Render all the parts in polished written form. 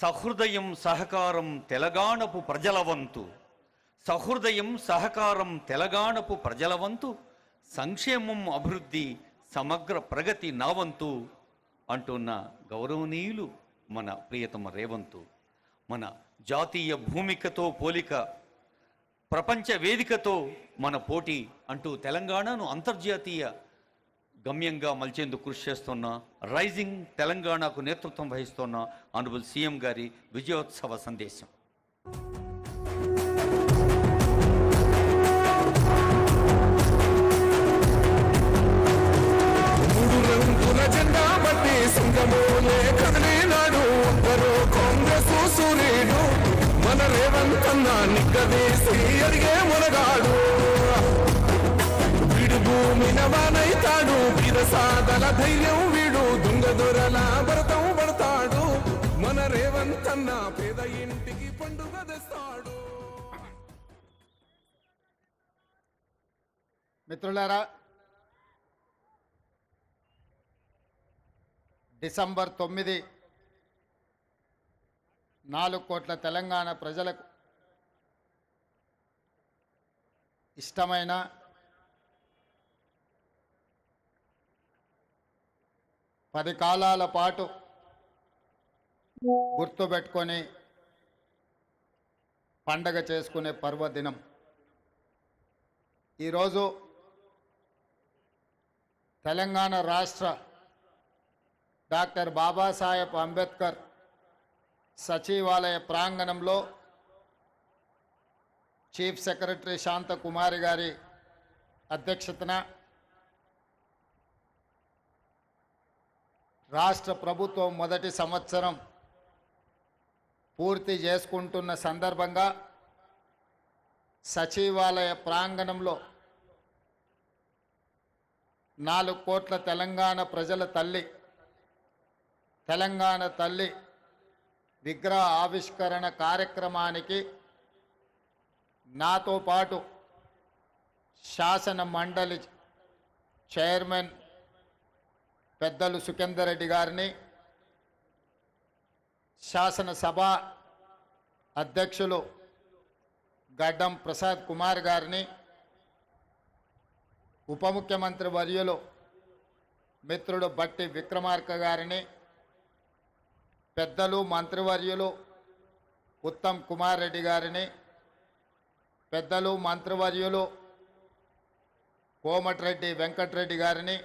సహృదయం సహకారం తెలంగాణపు ప్రజలవంతు, సహృదయం సహకారం తెలంగాణపు ప్రజలవంతు, సంక్షేమం అభివృద్ధి సమగ్ర ప్రగతి నావంతు అంటున్న గౌరవనీయులు మన ప్రియతమ రేవంతు. మన జాతీయ భూమికతో పోలిక, ప్రపంచ వేదికతో మన పోటీ అంటూ తెలంగాణను అంతర్జాతీయ గమ్యంగా మలిచేందుకు కృషి చేస్తున్న రైజింగ్ తెలంగాణకు నేతృత్వం వహిస్తున్న ఆనరబుల్ సీఎం గారి విజయోత్సవ సందేశం. మన రేవంతన్న నిగ్గదీసి అడిగే మునగాడు, వీడు భూమి నవానైతాడు, వీరసాదల ధైర్యం వీడు, దొంగ దొరల భరతం పడతాడు. మన రేవంతన్న పేద ఇంటికి పండుగ తెస్తాడు. మిత్రులారా, డిసెంబర్ 9 4 కోట్ల తెలంగాణ ప్రజలకు ఇష్టమైన పది కాలాల పాటు గుర్తుపెట్టుకొని పండగ చేసుకునే పర్వదినం. ఈరోజు తెలంగాణ రాష్ట్ర డాక్టర్ బాబాసాహెబ్ అంబేద్కర్ సచివాలయ ప్రాంగణంలో చీఫ్ సెక్రటరీ శాంతకుమారి గారి అధ్యక్షతన రాష్ట్ర ప్రభుత్వం మొదటి సంవత్సరం పూర్తి చేసుకుంటున్న సందర్భంగా సచివాలయ ప్రాంగణంలో 4 కోట్ల తెలంగాణ ప్రజల తల్లి, తెలంగాణ తల్లి విగ్రహ ఆవిష్కరణ కార్యక్రమానికి నాతో పాటు శాసన మండలి చైర్మన్ పెద్దలు సుఖేందర్ రెడ్డి గారిని, శాసనసభ అధ్యక్షులు గడ్డం ప్రసాద్ కుమార్ గారిని, ఉప ముఖ్యమంత్రి వర్యులు మిత్రుడు బట్టి విక్రమార్క గారిని, పెద్దలు మంత్రివర్యులు ఉత్తమ్ కుమార్ రెడ్డి గారిని, పెద్దలు మంత్రివర్యులు కోమటిరెడ్డి వెంకటరెడ్డి గారిని,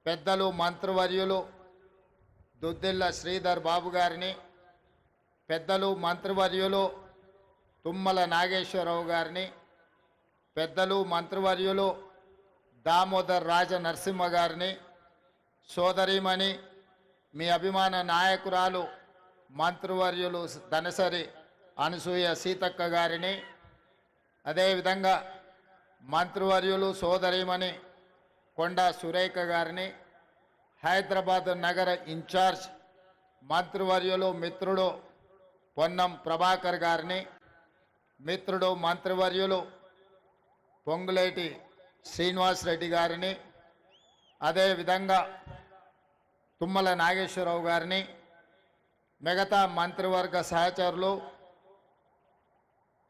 పెద్దలు మంత్రివర్యులు దుద్దిల్ల శ్రీధర్ బాబు గారిని, పెద్దలు మంత్రివర్యులు తుమ్మల నాగేశ్వరరావు గారిని, పెద్దలు మంత్రివర్యులు దామోదర్ రాజ నరసింహ గారిని, సోదరిమణి మీ అభిమాన నాయకురాలు మంత్రివర్యులు ధనసరి అనసూయ సీతక్క గారిని, అదేవిధంగా మంత్రివర్యులు సోదరిమణి కొండా సురేఖ గారిని, హైదరాబాద్ నగర ఇన్ఛార్జ్ మంత్రివర్యులు మిత్రుడు పొన్నం ప్రభాకర్ గారిని, మిత్రుడు మంత్రివర్యులు పొంగులేటి శ్రీనివాస్ రెడ్డి గారిని, అదేవిధంగా తుమ్మల నాగేశ్వరరావు గారిని, మిగతా మంత్రివర్గ సహచరులు,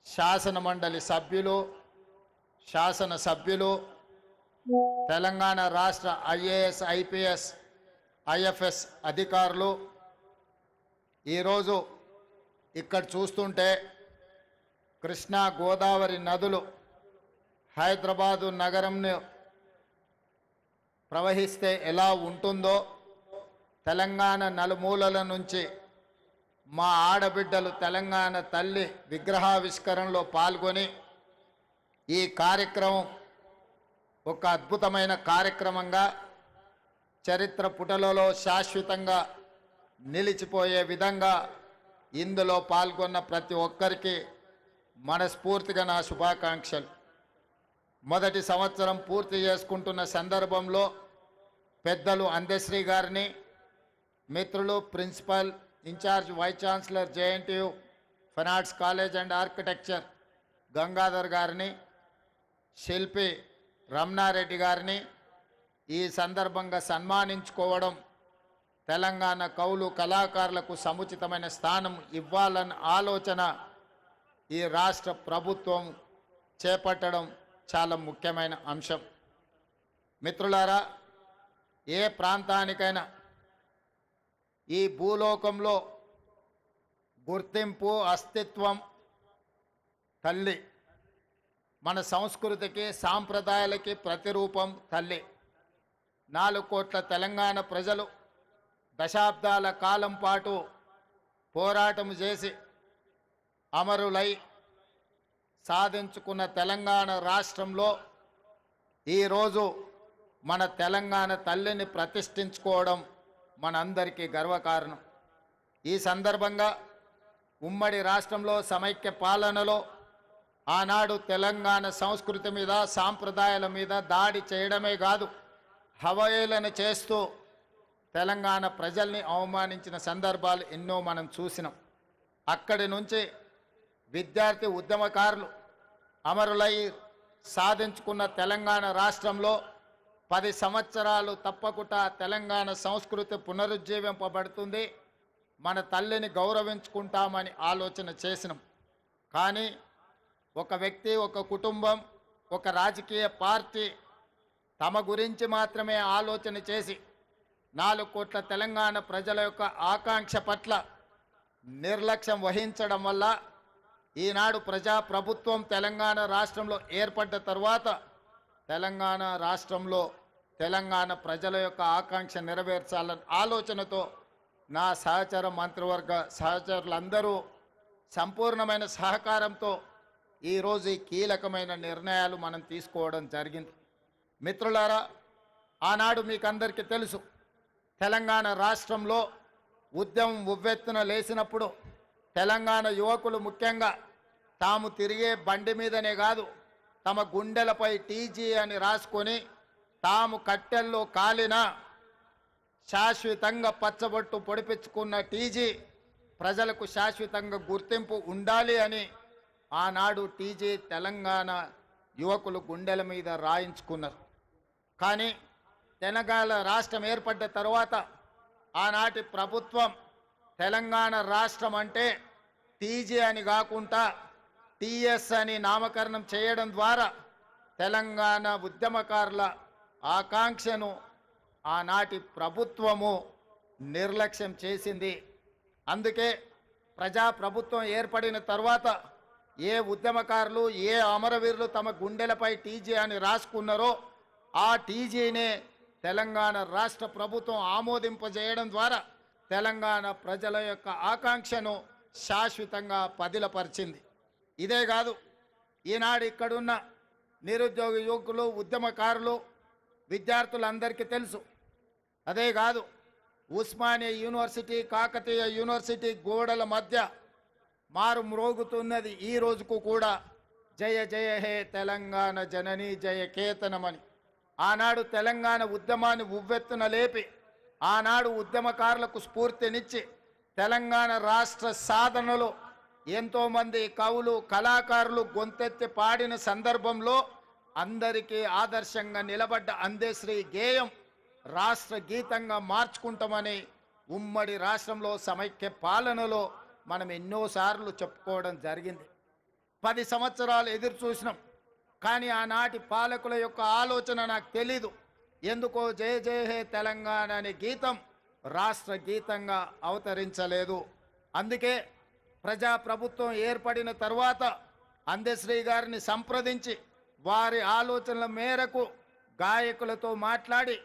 శాసన మండలి సభ్యులు, శాసనసభ్యులు, తెలంగాణ రాష్ట్ర ఐఏఎస్ ఐపీఎస్ ఐఎఫ్ఎస్ అధికారులు, ఈరోజు ఇక్కడ చూస్తుంటే కృష్ణా గోదావరి నదులు హైదరాబాదు నగరంను ప్రవహిస్తే ఎలా ఉంటుందో తెలంగాణ నలుమూలల నుంచి మా ఆడబిడ్డలు తెలంగాణ తల్లి విగ్రహావిష్కరణలో పాల్గొని ఈ కార్యక్రమం ఒక అద్భుతమైన కార్యక్రమంగా చరిత్ర పుటలలో శాశ్వతంగా నిలిచిపోయే విధంగా ఇందులో పాల్గొన్న ప్రతి ఒక్కరికి మనస్ఫూర్తిగా నా శుభాకాంక్షలు. మొదటి సంవత్సరం పూర్తి చేసుకుంటున్న సందర్భంలో పెద్దలు అందశ్రీ గారిని, మిత్రులు principal in charge vice chancellor JNTU fine arts college and architecture Gangadhar గారిని, శిల్పి రమణారెడ్డి గారిని ఈ సందర్భంగా సన్మానించుకోవడం తెలంగాణ కవులు కళాకారులకు సముచితమైన స్థానం ఇవ్వాలన్న ఆలోచన ఈ రాష్ట్ర ప్రభుత్వం చేపట్టడం చాలా ముఖ్యమైన అంశం. మిత్రులారా, ఏ ప్రాంతానికైనా ఈ భూలోకంలో గుర్తింపు అస్తిత్వం తల్లి. మన సంస్కృతికి సాంప్రదాయాలకి ప్రతిరూపం తల్లి. 4 కోట్ల తెలంగాణ ప్రజలు దశాబ్దాల కాలం పాటు పోరాటం చేసి అమరులై సాధించుకున్న తెలంగాణ రాష్ట్రంలో ఈరోజు మన తెలంగాణ తల్లిని ప్రతిష్ఠించుకోవడం మనందరికీ గర్వకారణం. ఈ సందర్భంగా ఉమ్మడి రాష్ట్రంలో సమైక్య పాలనలో ఆనాడు తెలంగాణ సంస్కృతి మీద సాంప్రదాయాల మీద దాడి చేయడమే కాదు, హవయేళన చేస్తూ తెలంగాణ ప్రజల్ని అవమానించిన సందర్భాలు ఎన్నో మనం చూసినాం. అక్కడి నుంచి విద్యార్థి ఉద్యమకారులు అమరులై సాధించుకున్న తెలంగాణ రాష్ట్రంలో 10 సంవత్సరాలు తప్పకుండా తెలంగాణ సంస్కృతి పునరుజ్జీవింపబడుతుంది, మన తల్లిని గౌరవించుకుంటామని ఆలోచన చేసినాం. కానీ ఒక వ్యక్తి, ఒక కుటుంబం, ఒక రాజకీయ పార్టీ తమ గురించి మాత్రమే ఆలోచన చేసి 4 కోట్ల తెలంగాణ ప్రజల యొక్క ఆకాంక్ష పట్ల నిర్లక్ష్యం వహించడం వల్ల ఈనాడు ప్రజాప్రభుత్వం తెలంగాణ రాష్ట్రంలో ఏర్పడ్డ తర్వాత తెలంగాణ రాష్ట్రంలో తెలంగాణ ప్రజల యొక్క ఆకాంక్ష నెరవేర్చాలన్న ఆలోచనతో నా సహచర మంత్రివర్గ సహచరులందరూ సంపూర్ణమైన సహకారంతో ఈరోజు ఈ కీలకమైన నిర్ణయాలు మనం తీసుకోవడం జరిగింది. మిత్రులారా, ఆనాడు మీకు అందరికీ తెలుసు, తెలంగాణ రాష్ట్రంలో ఉద్యమం ఉవ్వెత్తున లేచినప్పుడు తెలంగాణ యువకులు ముఖ్యంగా తాము తిరిగే బండి మీదనే కాదు, తమ గుండెలపై టీజీ అని రాసుకొని తాము కట్టెల్లో కాలిన శాశ్వతంగా పచ్చబొట్టు పొడిపించుకున్న టీజీ ప్రజలకు శాశ్వతంగా గుర్తింపు ఉండాలి అని ఆనాడు టీజీ తెలంగాణ యువకులు గుండెల మీద రాయించుకున్నారు. కానీ తెలంగాణ రాష్ట్రం ఏర్పడ్డ తర్వాత ఆనాటి ప్రభుత్వం తెలంగాణ రాష్ట్రం అంటే టీజీ అని కాకుండా టీఎస్ అని నామకరణం చేయడం ద్వారా తెలంగాణ ఉద్యమకారుల ఆకాంక్షను ఆనాటి ప్రభుత్వము నిర్లక్ష్యం చేసింది. అందుకే ప్రజాప్రభుత్వం ఏర్పడిన తర్వాత ఏ ఉద్యమకారులు, ఏ అమరవీరులు తమ గుండెలపై టీజీ అని రాసుకున్నారో ఆ టీజీనే తెలంగాణ రాష్ట్ర ప్రభుత్వం ఆమోదింపజేయడం ద్వారా తెలంగాణ ప్రజల యొక్క ఆకాంక్షను శాశ్వతంగా పదిలపరిచింది. ఇదే కాదు, ఈనాడు ఇక్కడున్న నిరుద్యోగ యువకులు, ఉద్యమకారులు, విద్యార్థులందరికీ తెలుసు. అదే కాదు, ఉస్మానియా యూనివర్సిటీ, కాకతీయ యూనివర్సిటీ గోడల మధ్య మారు మ్రోగుతున్నది ఈ రోజుకు కూడా జయ జయ హే తెలంగాణ జనని జయ కేతనమని. ఆనాడు తెలంగాణ ఉద్యమాన్ని ఉవ్వెత్తున లేపి ఆనాడు ఉద్యమకారులకు స్ఫూర్తినిచ్చి తెలంగాణ రాష్ట్ర సాధనలో ఎంతోమంది కవులు, కళాకారులు గొంతెత్తి పాడిన సందర్భంలో అందరికీ ఆదర్శంగా నిలబడ్డ అందశ్రీ గేయం రాష్ట్ర గీతంగా మార్చుకుంటామని ఉమ్మడి రాష్ట్రంలో సమైక్య పాలనలో మనం ఎన్నోసార్లు చెప్పుకోవడం జరిగింది. 10 సంవత్సరాలు ఎదురు చూసినాం, కానీ ఆనాటి పాలకుల యొక్క ఆలోచన నాకు తెలీదు. ఎందుకో జయ జయ హే తెలంగాణ అనే గీతం రాష్ట్ర గీతంగా అవతరించలేదు. అందుకే ప్రజాప్రభుత్వం ఏర్పడిన తర్వాత అందశ్రీ గారిని సంప్రదించి వారి ఆలోచనల మేరకు గాయకులతో మాట్లాడి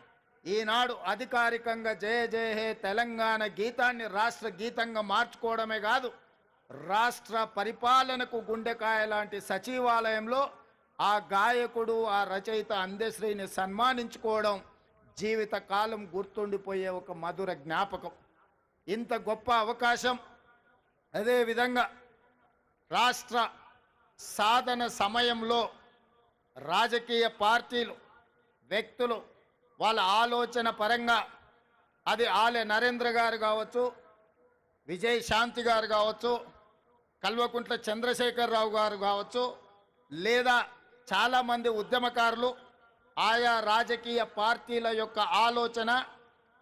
ఈనాడు అధికారికంగా జయ జయ హే తెలంగాణ గీతాన్ని రాష్ట్ర గీతంగా మార్చుకోవడమే కాదు, రాష్ట్ర పరిపాలనకు గుండెకాయ లాంటి సచివాలయంలో ఆ గాయకుడు, ఆ రచయిత అందశ్రీని సన్మానించుకోవడం జీవితకాలం గుర్తుండిపోయే ఒక మధుర జ్ఞాపకం. ఇంత గొప్ప అవకాశం, అదేవిధంగా రాష్ట్ర సాధన సమయంలో రాజకీయ పార్టీలు, వ్యక్తులు వాళ్ళ ఆలోచన పరంగా అది ఆలె నరేంద్ర గారు కావచ్చు, విజయ్ శాంతి గారు కావచ్చు, కల్వకుంట్ల చంద్రశేఖరరావు గారు కావచ్చు, లేదా చాలామంది ఉద్యమకారులు ఆయా రాజకీయ పార్టీల యొక్క ఆలోచన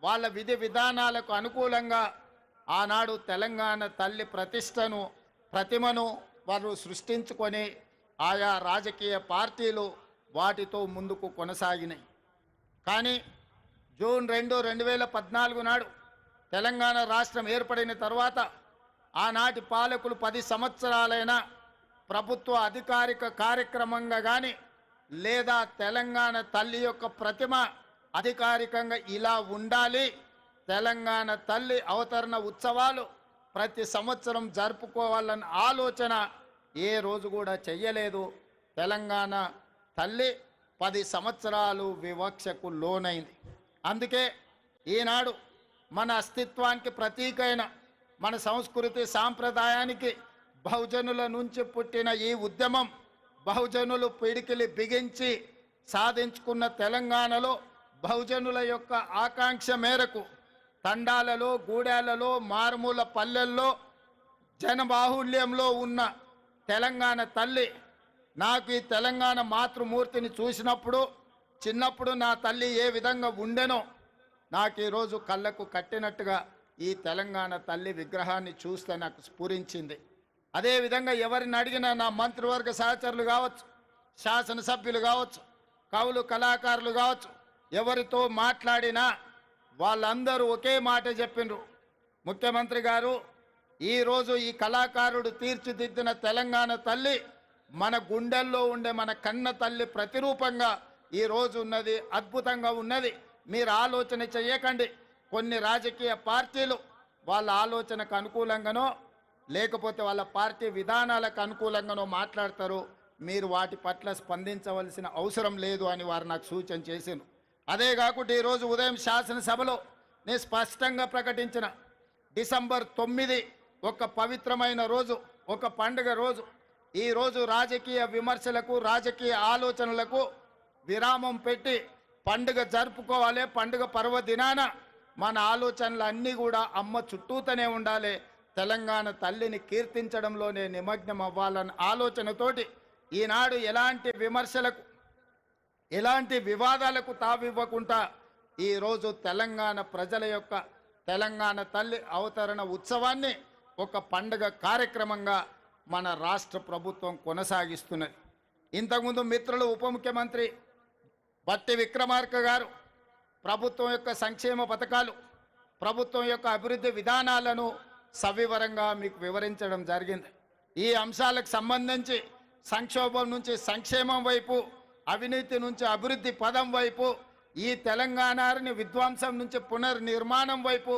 వాళ్ళ విధి విధానాలకు అనుకూలంగా ఆనాడు తెలంగాణ తల్లి ప్రతిమను వారు సృష్టించుకొని ఆయా రాజకీయ పార్టీలు వాటితో ముందుకు కొనసాగినాయి. కానీ జూన్ 2, 2014 నాడు తెలంగాణ రాష్ట్రం ఏర్పడిన తర్వాత ఆనాటి పాలకులు 10 సంవత్సరాలైనా ప్రభుత్వ అధికారిక కార్యక్రమంగా కానీ లేదా తెలంగాణ తల్లి యొక్క ప్రతిమ అధికారికంగా ఇలా ఉండాలి, తెలంగాణ తల్లి అవతరణ ఉత్సవాలు ప్రతి సంవత్సరం జరుపుకోవాలన్న ఆలోచన ఏ రోజు కూడా చెయ్యలేదు. తెలంగాణ తల్లి 10 సంవత్సరాలు వివక్షకు లోనైంది. అందుకే ఈనాడు మన అస్తిత్వానికి ప్రతీకైన మన సంస్కృతి సాంప్రదాయానికి బహుజనుల నుంచి పుట్టిన ఈ ఉద్యమం బహుజనులు పిడికిలి బిగించి సాధించుకున్న తెలంగాణలో బహుజనుల యొక్క ఆకాంక్ష మేరకు తండాలలో, గూడాలలో, మారుమూల పల్లెల్లో జనబాహుళ్యంలో ఉన్న తెలంగాణ తల్లి నాకు ఈ తెలంగాణ మాతృమూర్తిని చూసినప్పుడు చిన్నప్పుడు నా తల్లి ఏ విధంగా ఉండెనో నాకు ఈరోజు కళ్ళకు కట్టినట్టుగా ఈ తెలంగాణ తల్లి విగ్రహాన్ని చూస్తే నాకు స్ఫురించింది. అదేవిధంగా ఎవరిని అడిగినా నా మంత్రివర్గ సహచరులు కావచ్చు, శాసనసభ్యులు కావచ్చు, కవులు కళాకారులు కావచ్చు, ఎవరితో మాట్లాడినా వాళ్ళందరూ ఒకే మాట చెప్పిండ్రు, ముఖ్యమంత్రి గారు ఈరోజు ఈ కళాకారుడు తీర్చిదిద్దిన తెలంగాణ తల్లి మన గుండెల్లో ఉండే మన కన్న తల్లి ప్రతిరూపంగా ఈరోజు ఉన్నది, అద్భుతంగా ఉన్నది. మీరు ఆలోచన చెయ్యకండి. కొన్ని రాజకీయ పార్టీలు వాళ్ళ ఆలోచనకు అనుకూలంగానో లేకపోతే వాళ్ళ పార్టీ విధానాలకు అనుకూలంగానో మాట్లాడతారు. మీరు వాటి పట్ల స్పందించవలసిన అవసరం లేదు అని వారు నాకు సూచన చేశారు. అదే కాకుండా ఈరోజు ఉదయం శాసనసభలో నేను స్పష్టంగా ప్రకటించిన డిసెంబర్ 9 ఒక పవిత్రమైన రోజు, ఒక పండుగ రోజు. ఈరోజు రాజకీయ విమర్శలకు, రాజకీయ ఆలోచనలకు విరామం పెట్టి పండుగ జరుపుకోవాలి. పండుగ పర్వదినాన మన ఆలోచనలు అన్నీ కూడా అమ్మ చుట్టూతోనే ఉండాలి, తెలంగాణ తల్లిని కీర్తించడంలోనే నిమగ్నం అవ్వాలన్న ఆలోచనతోటి ఈనాడు ఎలాంటి విమర్శలకు, ఎలాంటి వివాదాలకు తావివ్వకుండా ఈరోజు తెలంగాణ ప్రజల యొక్క తెలంగాణ తల్లి అవతరణ ఉత్సవాన్ని ఒక పండుగ కార్యక్రమంగా మన రాష్ట్ర ప్రభుత్వం కొనసాగిస్తున్నది. ఇంతకుముందు మిత్రులు ఉప ముఖ్యమంత్రి బట్టి విక్రమార్క గారు ప్రభుత్వం యొక్క సంక్షేమ పథకాలు, ప్రభుత్వం యొక్క అభివృద్ధి విధానాలను సవివరంగా మీకు వివరించడం జరిగింది. ఈ అంశాలకు సంబంధించి సంక్షోభం నుంచి సంక్షేమం వైపు, అవినీతి నుంచి అభివృద్ధి పదం వైపు, ఈ తెలంగాణని విధ్వంసం నుంచి పునర్నిర్మాణం వైపు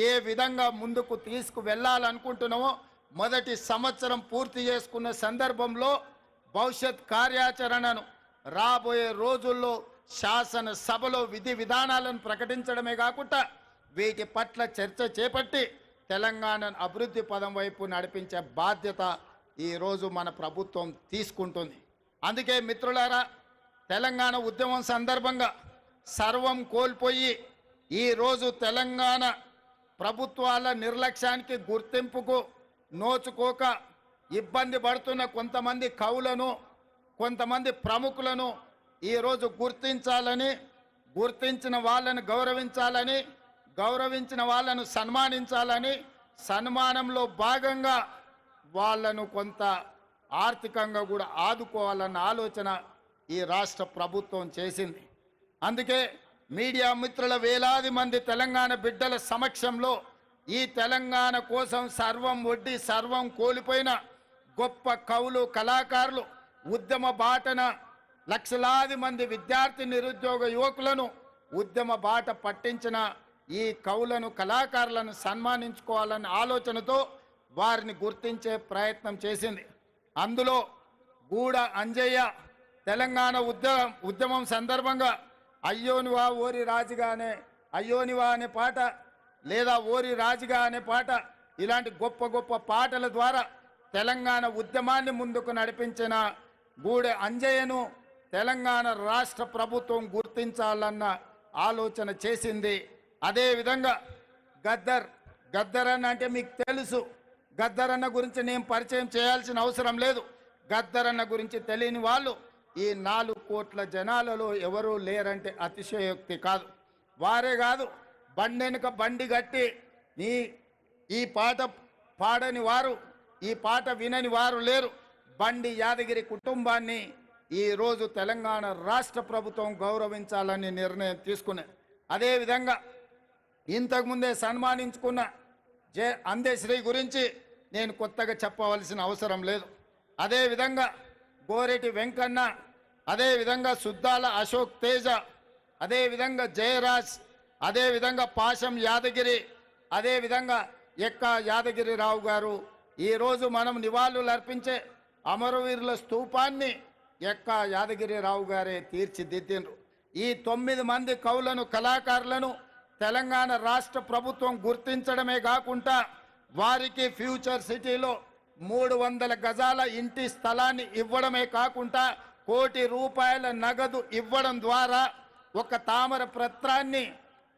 ఏ విధంగా ముందుకు తీసుకు వెళ్ళాలనుకుంటున్నామో మొదటి సంవత్సరం పూర్తి చేసుకున్న సందర్భంలో భవిష్యత్ కార్యాచరణను రాబోయే రోజుల్లో శాసనసభలో విధి విధానాలను ప్రకటించడమే కాకుండా వీటి పట్ల చర్చ చేపట్టి తెలంగాణను అభివృద్ధి పదం వైపు నడిపించే బాధ్యత ఈరోజు మన ప్రభుత్వం తీసుకుంటుంది. అందుకే మిత్రులారా, తెలంగాణ ఉద్యమం సందర్భంగా సర్వం కోల్పోయి ఈరోజు తెలంగాణ ప్రభుత్వాల నిర్లక్ష్యానికి, గుర్తింపుకు నోచుకోక ఇబ్బంది పడుతున్న కొంతమంది కవులను, కొంతమంది ప్రముఖులను ఈరోజు గుర్తించాలని, గుర్తించిన వాళ్ళను గౌరవించాలని, గౌరవించిన వాళ్ళను సన్మానించాలని, సన్మానంలో భాగంగా వాళ్ళను కొంత ఆర్థికంగా కూడా ఆదుకోవాలన్న ఆలోచన ఈ రాష్ట్ర ప్రభుత్వం చేసింది. అందుకే మీడియా మిత్రుల వేలాది మంది తెలంగాణ బిడ్డల సమక్షంలో ఈ తెలంగాణ కోసం సర్వం ఒడ్డి సర్వం కోల్పోయిన గొప్ప కవులు, కళాకారులు, ఉద్యమ బాటన లక్షలాది మంది విద్యార్థి, నిరుద్యోగ యువకులను ఉద్యమ బాట పట్టించిన ఈ కవులను, కళాకారులను సన్మానించుకోవాలన్న ఆలోచనతో వారిని గుర్తించే ప్రయత్నం చేసింది. అందులో గూడ అంజయ్య తెలంగాణ ఉద్యమం సందర్భంగా అయ్యోనివా ఓరి రాజుగానే, అయ్యోనివా అనే పాట లేదా ఓరి రాజుగా అనే పాట, ఇలాంటి గొప్ప గొప్ప పాటల ద్వారా తెలంగాణ ఉద్యమాన్ని ముందుకు నడిపించిన గూడ అంజయ్యను తెలంగాణ రాష్ట్ర ప్రభుత్వం గుర్తించాలన్న ఆలోచన చేసింది. అదేవిధంగా గద్దర్ అన్న అంటే మీకు తెలుసు, గద్దర్ అన్న గురించి నేను పరిచయం చేయాల్సిన అవసరం లేదు. గద్దర్ అన్న గురించి తెలియని వాళ్ళు ఈ 4 కోట్ల జనాలలో ఎవరూ లేరంటే అతిశయోక్తి కాదు. వారే కాదు, బండెనుక బండి కట్టి ఈ పాట పాడని వారు, ఈ పాట వినని వారు లేరు. బండి యాదగిరి కుటుంబాన్ని ఈరోజు తెలంగాణ రాష్ట్ర ప్రభుత్వం గౌరవించాలని నిర్ణయం తీసుకున్నది. అదేవిధంగా ఇంతకుముందే సన్మానించుకున్న అందశ్రీ గురించి నేను కొత్తగా చెప్పవలసిన అవసరం లేదు. అదేవిధంగా గోరెటి వెంకన్న, అదేవిధంగా సుద్దాల అశోక్ తేజ, అదేవిధంగా జయరాజ్, అదేవిధంగా పాశం యాదగిరి, అదేవిధంగా ఎక్క యాదగిరిరావు గారు ఈరోజు మనం నివాళులు అర్పించే అమరవీరుల స్తూపాన్ని ఎక్క యాదగిరిరావు గారే తీర్చిదిద్దిండ్రు. ఈ 9 మంది కవులను, కళాకారులను తెలంగాణ రాష్ట్ర ప్రభుత్వం గుర్తించడమే కాకుండా వారికి ఫ్యూచర్ సిటీలో 300 గజాల ఇంటి స్థలాన్ని ఇవ్వడమే కాకుండా ₹1 కోటి నగదు ఇవ్వడం ద్వారా ఒక తామర పత్రాన్ని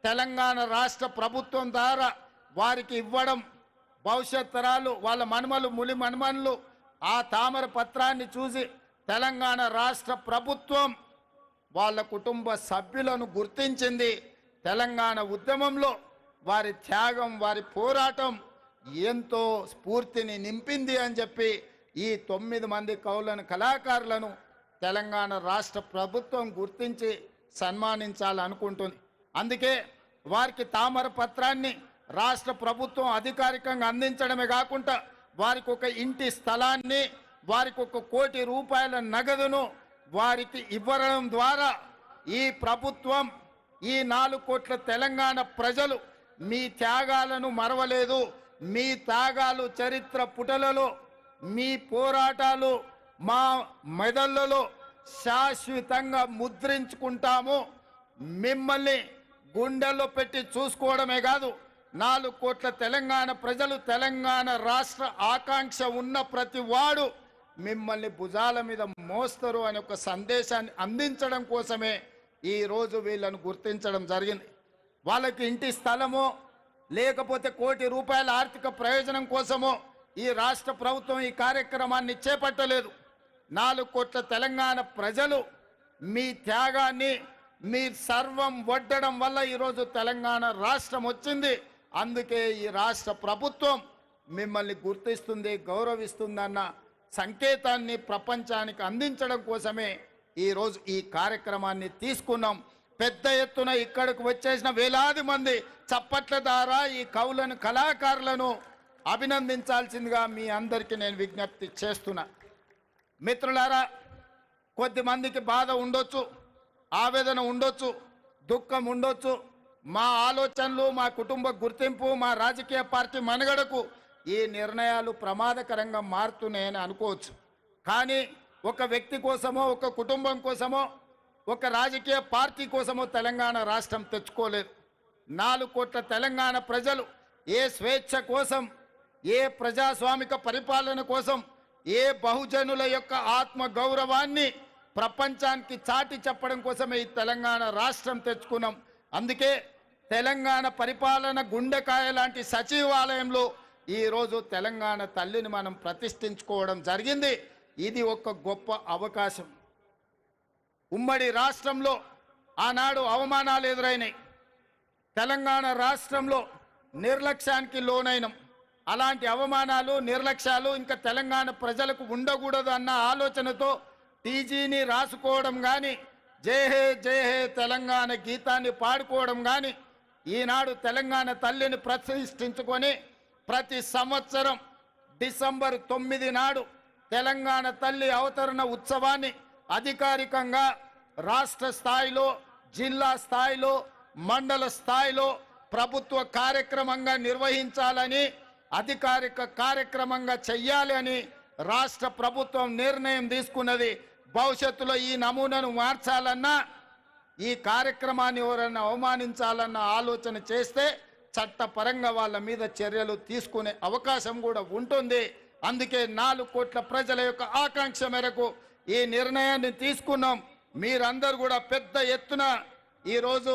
తెలంగాణ రాష్ట్ర ప్రభుత్వం ద్వారా వారికి ఇవ్వడం, భవిష్యత్ తరాలు వాళ్ళ మనుమలు ములి మనుమనులు ఆ తామర పత్రాన్ని చూసి తెలంగాణ రాష్ట్ర ప్రభుత్వం వాళ్ళ కుటుంబ సభ్యులను గుర్తించింది. తెలంగాణ ఉద్యమంలో వారి త్యాగం, వారి పోరాటం ఎంతో స్ఫూర్తిని నింపింది అని చెప్పి ఈ 9 మంది కవులను, కళాకారులను తెలంగాణ రాష్ట్ర ప్రభుత్వం గుర్తించి సన్మానించాలనుకుంటుంది. అందుకే వారికి తామర పత్రాన్ని రాష్ట్ర ప్రభుత్వం అధికారికంగా అందించడమే కాకుండా వారికి ఒక ఇంటి స్థలాన్ని, వారికి ₹1 కోటి నగదును వారికి ఇవ్వడం ద్వారా ఈ ప్రభుత్వం, ఈ 4 కోట్ల తెలంగాణ ప్రజలు మీ త్యాగాలను మరవలేదు. మీ త్యాగాలు చరిత్ర పుటలలో, మీ పోరాటాలు మా మెదళ్ళలో శాశ్వతంగా ముద్రించుకుంటాము. మిమ్మల్ని గుండెల్లో పెట్టి చూసుకోవడమే కాదు, 4 కోట్ల తెలంగాణ ప్రజలు, తెలంగాణ రాష్ట్ర ఆకాంక్ష ఉన్న ప్రతి వాడు మిమ్మల్ని భుజాల మీద మోస్తారు అనే ఒక సందేశాన్ని అందించడం కోసమే ఈరోజు వీళ్ళను గుర్తించడం జరిగింది. వాళ్ళకి ఇంటి స్థలమో లేకపోతే ₹1 కోటి ఆర్థిక ప్రయోజనం కోసమో ఈ రాష్ట్ర ప్రభుత్వం ఈ కార్యక్రమాన్ని చేపట్టలేదు. 4 కోట్ల తెలంగాణ ప్రజలు మీ త్యాగాన్ని, మీ సర్వం వడ్డడం వల్ల ఈరోజు తెలంగాణ రాష్ట్రం వచ్చింది. అందుకే ఈ రాష్ట్ర ప్రభుత్వం మిమ్మల్ని గుర్తిస్తుంది, గౌరవిస్తుందన్న సంకేతాన్ని ప్రపంచానికి అందించడం కోసమే ఈరోజు ఈ కార్యక్రమాన్ని తీసుకున్నాం. పెద్ద ఎత్తున ఇక్కడికి వచ్చేసిన వేలాది మంది చప్పట్ల ద్వారా ఈ కవులను, కళాకారులను అభినందించాల్సిందిగా మీ అందరికీ నేను విజ్ఞప్తి చేస్తున్నా. మిత్రులారా, కొద్దిమందికి బాధ ఉండొచ్చు, ఆవేదన ఉండొచ్చు, దుఃఖం ఉండొచ్చు. మా ఆలోచనలు, మా కుటుంబ గుర్తింపు, మా రాజకీయ పార్టీ మనుగడకు ఈ నిర్ణయాలు ప్రమాదకరంగా మారుతున్నాయని అనుకోవచ్చు. కానీ ఒక వ్యక్తి కోసమో, ఒక కుటుంబం కోసమో, ఒక రాజకీయ పార్టీ కోసమో తెలంగాణ రాష్ట్రం తెచ్చుకోలేదు. 4 కోట్ల తెలంగాణ ప్రజలు ఏ స్వేచ్ఛ కోసం, ఏ ప్రజాస్వామిక పరిపాలన కోసం, ఏ బహుజనుల యొక్క ఆత్మ గౌరవాన్ని ప్రపంచానికి చాటి చెప్పడం కోసమే ఈ తెలంగాణ రాష్ట్రం తెచ్చుకున్నాం. అందుకే తెలంగాణ పరిపాలన గుండెకాయ లాంటి సచివాలయంలో ఈరోజు తెలంగాణ తల్లిని మనం ప్రతిష్ఠించుకోవడం జరిగింది. ఇది ఒక గొప్ప అవకాశం. ఉమ్మడి రాష్ట్రంలో ఆనాడు అవమానాలు ఎదురైనాయి. తెలంగాణ రాష్ట్రంలో నిర్లక్ష్యానికి లోనైనం. అలాంటి అవమానాలు, నిర్లక్ష్యాలు ఇంకా తెలంగాణ ప్రజలకు ఉండకూడదు అన్న ఆలోచనతో టీజీని రాసుకోవడం కానీ, జై హే జై హే తెలంగాణ గీతాన్ని పాడుకోవడం కానీ, ఈనాడు తెలంగాణ తల్లిని ప్రతిష్ఠించుకొని ప్రతి సంవత్సరం డిసెంబర్ 9 నాడు తెలంగాణ తల్లి అవతరణ ఉత్సవాన్ని అధికారికంగా రాష్ట్ర స్థాయిలో, జిల్లా స్థాయిలో, మండల స్థాయిలో ప్రభుత్వ కార్యక్రమంగా నిర్వహించాలని, అధికారిక కార్యక్రమంగా చెయ్యాలి అని రాష్ట్ర ప్రభుత్వం నిర్ణయం తీసుకున్నది. భవిష్యత్తులో ఈ నమూనాను మార్చాలన్నా, ఈ కార్యక్రమాన్ని ఎవరైనా అవమానించాలన్న ఆలోచన చేస్తే చట్టపరంగా వాళ్ళ మీద చర్యలు తీసుకునే అవకాశం కూడా ఉంటుంది. అందుకే 4 కోట్ల ప్రజల యొక్క ఆకాంక్ష మేరకు ఈ నిర్ణయాన్ని తీసుకున్నాం. మీరందరూ కూడా పెద్ద ఎత్తున ఈరోజు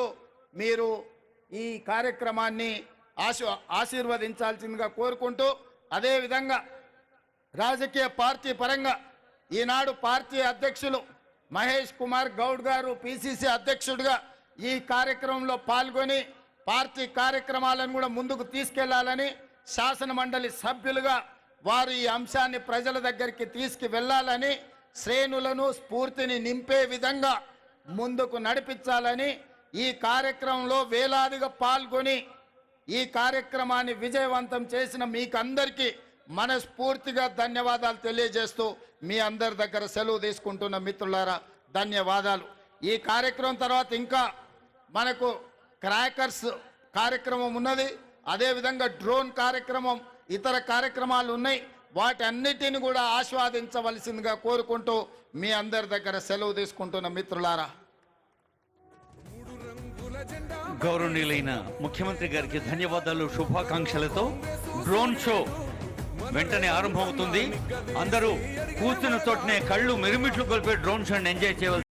మీరు ఈ కార్యక్రమాన్ని ఆశీర్వదించాల్సిందిగా కోరుకుంటూ, అదేవిధంగా రాజకీయ పార్టీ పరంగా ఈనాడు పార్టీ అధ్యక్షులు మహేష్ కుమార్ గౌడ్ గారు పిసిసి అధ్యక్షుడిగా ఈ కార్యక్రమంలో పాల్గొని పార్టీ కార్యక్రమాలను కూడా ముందుకు తీసుకెళ్లాలని శాసన మండలి సభ్యులుగా వారు ఈ అంశాన్ని ప్రజల దగ్గరికి తీసుకువెళ్లాలని శ్రేణులను స్ఫూర్తిని నింపే విధంగా ముందుకు నడిపించాలని ఈ కార్యక్రమంలో వేలాదిగా పాల్గొని ఈ కార్యక్రమాన్ని విజయవంతం చేసిన మీకందరికీ మనస్ఫూర్తిగా ధన్యవాదాలు తెలియజేస్తూ మీ అందరి దగ్గర సెలవు తీసుకుంటున్న మిత్రులారా ధన్యవాదాలు. ఈ కార్యక్రమం తర్వాత ఇంకా మనకు క్రాకర్స్ కార్యక్రమం ఉన్నది, అదేవిధంగా డ్రోన్ కార్యక్రమం, ఇతర కార్యక్రమాలు ఉన్నాయి. వాటన్నిటిని కూడా ఆస్వాదించవలసిందిగా కోరుకుంటూ మీ అందరి దగ్గర సెలవు తీసుకుంటున్న మిత్రులారా. గౌరవనీయులైన ముఖ్యమంత్రి గారికి ధన్యవాదాలు, శుభాకాంక్షలతో డ్రోన్ షో వెంటనే ఆరంభమవుతుంది. అందరూ కూర్చున్న చోటనే కళ్ళు మిరుమిట్లు కొలిపే డ్రోన్ షోని ఎంజాయ్ చేయవలసి